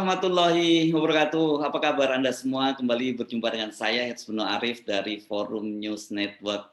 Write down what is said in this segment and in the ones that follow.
warahmatullahi wabarakatuh. Apa kabar Anda semua? Kembali berjumpa dengan saya, Hitsbunul Arif dari Forum News Network.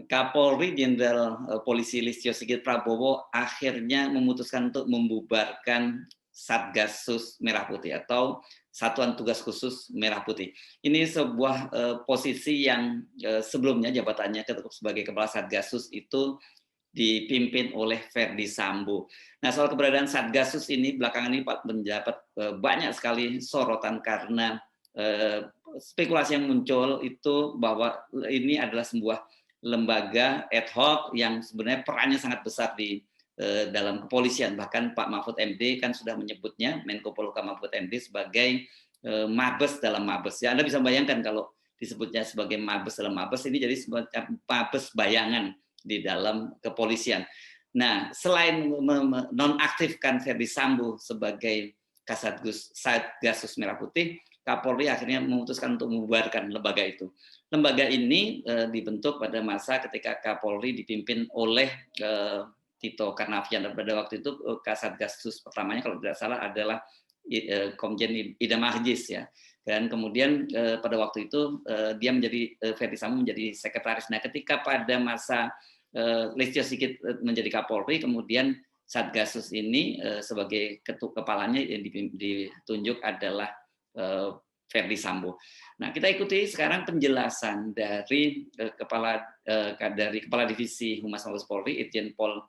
Kapolri Jenderal Polisi Listio Sigit Prabowo akhirnya memutuskan untuk membubarkan Satgasus Merah Putih atau Satuan Tugas Khusus Merah Putih. Ini sebuah posisi yang sebelumnya jabatannya sebagai Kepala Satgasus itu dipimpin oleh Ferdi Sambo. Nah, soal keberadaan Satgasus ini belakangan ini mendapat banyak sekali sorotan karena spekulasi yang muncul itu bahwa ini adalah sebuah lembaga ad hoc yang sebenarnya perannya sangat besar di dalam kepolisian. Bahkan Pak Mahfud MD kan sudah menyebutnya, Menko Polhukam Mahfud MD sebagai mabes dalam mabes. Ya, Anda bisa bayangkan kalau disebutnya sebagai mabes dalam mabes, ini jadi semacam mabes bayangan di dalam kepolisian. Nah, selain menonaktifkan Ferdi Sambo sebagai Kasatgas Satgasus Merah Putih, Kapolri akhirnya memutuskan untuk membubarkan lembaga itu. Lembaga ini dibentuk pada masa ketika Kapolri dipimpin oleh Tito Karnavian, dan pada waktu itu Kasatgasus pertamanya kalau tidak salah adalah Komjen Idam Aziz ya. Dan kemudian pada waktu itu dia menjadi Ferdi Sambo menjadi sekretaris. Nah, ketika pada masa Listio Sigit menjadi Kapolri, kemudian Satgasus ini sebagai kepalanya yang ditunjuk adalah Ferdi Sambo. Nah, kita ikuti sekarang penjelasan dari Kepala Divisi Humas Mabes Polri, Irjen Pol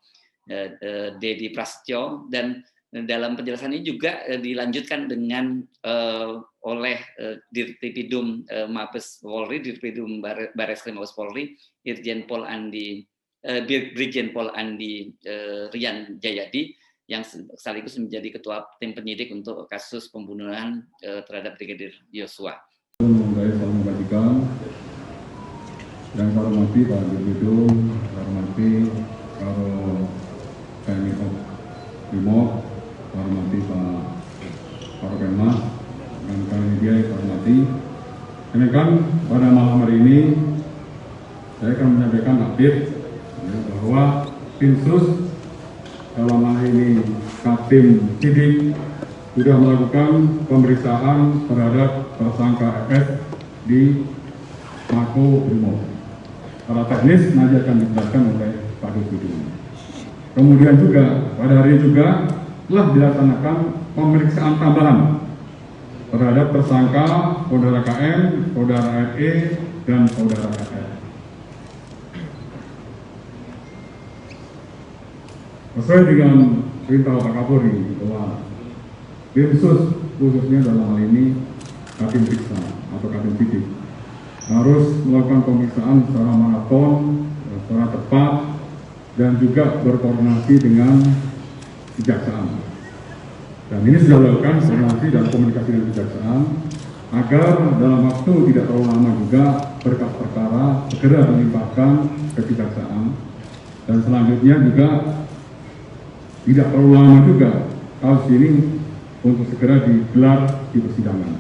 Dedi Prasetyo, dan dalam penjelasan ini juga dilanjutkan dengan oleh Dirtipidum Mabes Polri, Dirtipidum Barreskrim Mabes Polri, Irjen Pol Brigjen Pol Andi Rian Jayadi yang sekaligus menjadi ketua tim penyidik untuk kasus pembunuhan terhadap Brigadir Yosua. Salam kebajikan yang saya hormati Pak Dirtipidum, saya hormati Karo TNI Brimob, saya hormati Pak Karopenmas, dan kami media saya hormati. Ini kan pada malam hari ini saya akan menyampaikan update bahwa tim sus dalam hal ini Kaptim Sidik sudah melakukan pemeriksaan terhadap tersangka FS di Mako Brimob. Secara teknis nanti akan dijelaskan oleh Pak Dirtipidum. Kemudian juga pada hari ini juga telah dilaksanakan pemeriksaan tambahan terhadap tersangka saudara KM, saudara RE, dan saudara KF. Sesuai dengan perintah Pak Kapolri bahwa tim sus khususnya dalam hal ini Kaptim Periksa atau Kaptim Sidik harus melakukan pemeriksaan secara maraton, secara tepat, dan juga berkoordinasi dengan kejaksaan. Dan ini sudah dilakukan koordinasi dan komunikasi dengan kejaksaan agar dalam waktu tidak terlalu lama juga berkas perkara segera dilimpahkan ke kejaksaan, dan selanjutnya juga tidak terlalu lama juga kasus ini untuk segera digelar di persidangan.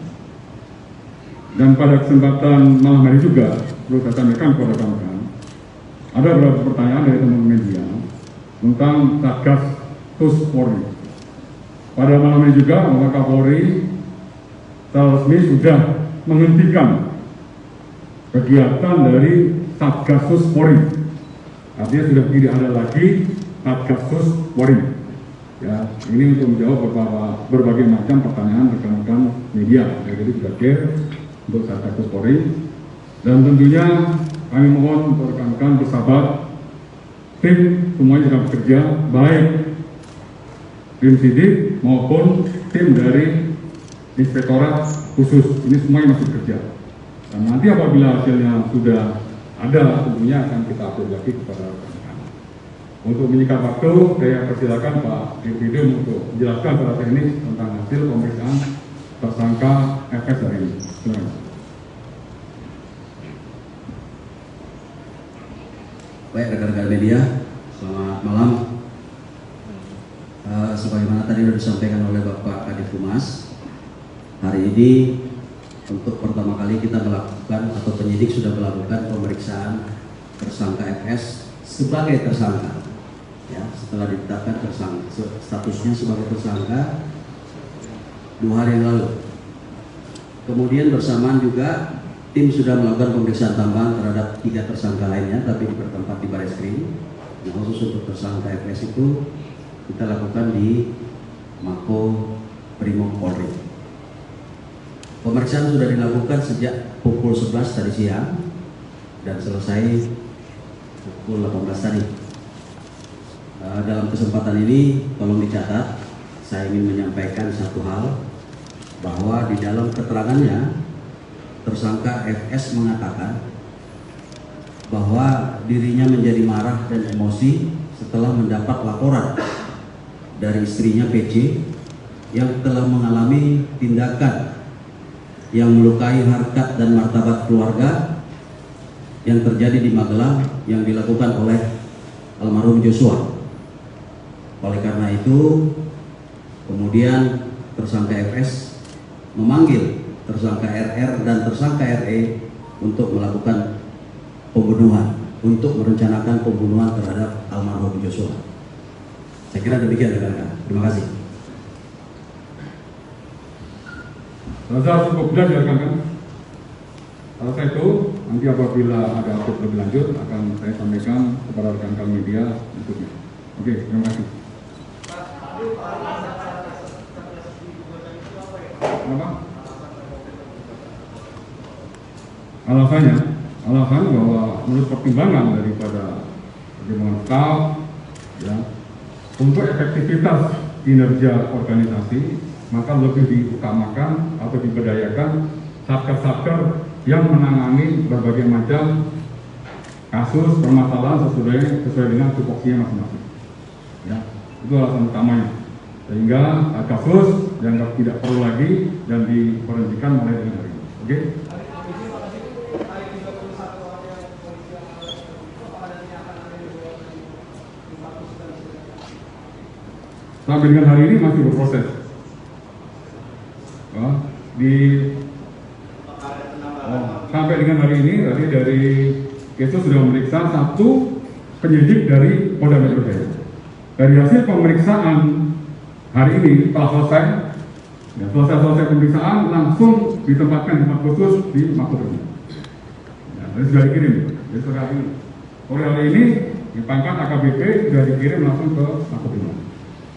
Dan pada kesempatan malam hari juga perlu saya sampaikan kepada kawan-kawan, ada beberapa pertanyaan dari teman-teman media tentang Satgasus Polri. Pada malam ini juga Bapak Kapolri secara resmi sudah menghentikan kegiatan dari Satgasus Polri. Artinya sudah tidak ada lagi Satgasus Polri. Ya, ini untuk menjawab berbagai macam pertanyaan rekan-rekan media. Jadi sudah clear untuk Satgasus Polri. Dan tentunya kami mohon untuk rekan-rekan bersabar. Tim semuanya sedang bekerja, baik tim sidik maupun tim dari Inspektorat Khusus. Ini semuanya masih bekerja. Dan nanti apabila hasilnya sudah ada, tentunya akan kita update lagi kepada rekan-rekan. Untuk menyingkat waktu, saya persilakan Pak Dirtipidum untuk menjelaskan secara teknis tentang hasil pemeriksaan tersangka FS hari ini. Terima kasih. Baik rekan-rekan media, selamat malam. Sebagaimana tadi sudah disampaikan oleh Bapak Kadif Humas, hari ini untuk pertama kali kita melakukan atau penyidik sudah melakukan pemeriksaan tersangka FS sebagai tersangka. Ya, setelah ditetapkan tersangka, statusnya sebagai tersangka, 2 hari yang lalu. Kemudian bersamaan juga tim sudah melakukan pemeriksaan tambahan terhadap 3 tersangka lainnya, tapi bertempat di Barreskrim. Nah, khusus untuk tersangka FS itu kita lakukan di Mako Brimob Polri. Pemeriksaan sudah dilakukan sejak pukul 11 tadi siang dan selesai pukul 18 tadi. Dalam kesempatan ini tolong dicatat, saya ingin menyampaikan satu hal, bahwa di dalam keterangannya tersangka FS mengatakan bahwa dirinya menjadi marah dan emosi setelah mendapat laporan dari istrinya PC yang telah mengalami tindakan yang melukai harkat dan martabat keluarga yang terjadi di Magelang yang dilakukan oleh almarhum Joshua. Oleh karena itu, kemudian tersangka FS memanggil tersangka RR dan tersangka RE untuk melakukan pembunuhan, untuk merencanakan pembunuhan terhadap almarhum Joshua. Saya kira demikian, rekan-rekan. Terima kasih. Rasa cukup jelas ya rekan-rekan. Rasa itu nanti apabila ada update lebih lanjut akan saya sampaikan kepada rekan-rekan media berikutnya. Oke, terima kasih. Apa? Alasan bahwa menurut pertimbangan daripada pertimbangan staff, ya, untuk efektivitas kinerja organisasi maka lebih diutamakan atau diberdayakan satker-satker yang menangani berbagai macam kasus permasalahan sesuai dengan tupoksinya masing-masing. Ya, itu alasan utamanya. Sehingga kasus dianggap tidak perlu lagi dan diberhentikan mulai dengan hari ini. Oke? Sampai dengan hari ini masih berproses. Sampai dengan hari ini tadi dari Kesu sudah memeriksa 1 penyidik dari Polda Metro Jaya. Dari hasil pemeriksaan hari ini telah selesai, ya, selesai pemeriksaan langsung ditempatkan di tempat khusus di Makobrimob. Ya, tadi sudah dikirim. Jadi sekarang oleh hari ini dipangkat AKBP sudah dikirim langsung ke Makobrimob.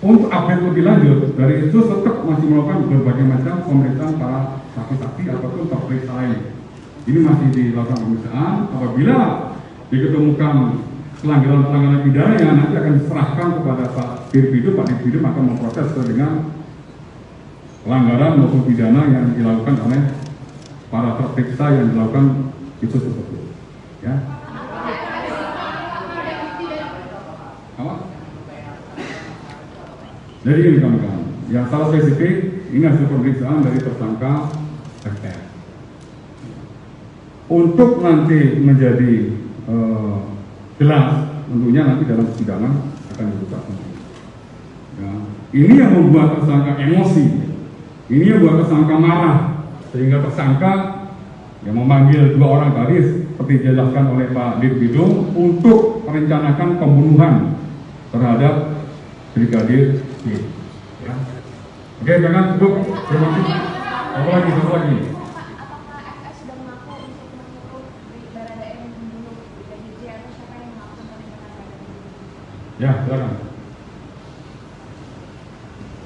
Untuk update lebih lanjut, dari itu tetap masih melakukan berbagai macam pemeriksaan para saksi-saksi ataupun terperiksa lain. Ini masih dilakukan pemeriksaan. Apabila diketemukan pelanggaran pidana yang nanti akan diserahkan kepada Pak Dirpidum akan memproses dengan pelanggaran maupun pidana yang dilakukan oleh para terperiksa yang dilakukan itu tersebut. Ya. Jadi ini kawan-kawan, yang salah spesifik ini hasil pemeriksaan dari tersangka FR. Untuk nanti menjadi jelas, tentunya nanti dalam persidangan akan dibuka. Ya. Ini yang membuat tersangka emosi, ini yang membuat tersangka marah, sehingga tersangka yang memanggil 2 orang tadi seperti dijelaskan oleh Pak Dirpidum untuk merencanakan pembunuhan terhadap Brigadir J. Ya. Oke, jangan cukup. Terima kasih. Apa lagi? Apakah FS sudah mengaku untuk menyuruh Baradae membunuh Brigadir J atau siapa yang melakukan penembakan Baradae? Ya, silakan.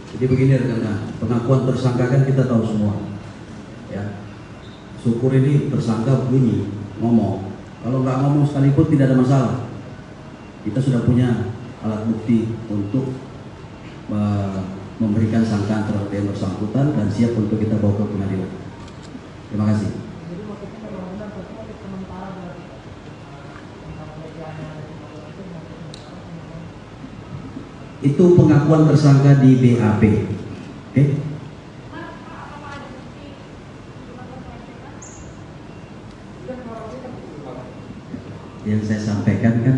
Jadi begini rekan-rekan, pengakuan tersangka kan kita tahu semua. Ya. Syukur ini tersangka bunyi, ngomong. Kalau nggak ngomong sekalipun tidak ada masalah. Kita sudah punya alat bukti untuk memberikan sangkaan terhadap yang bersangkutan dan siap untuk kita bawa ke pengadilan. Terima kasih. Itu pengakuan tersangka di BAP. Oke? Yang saya sampaikan kan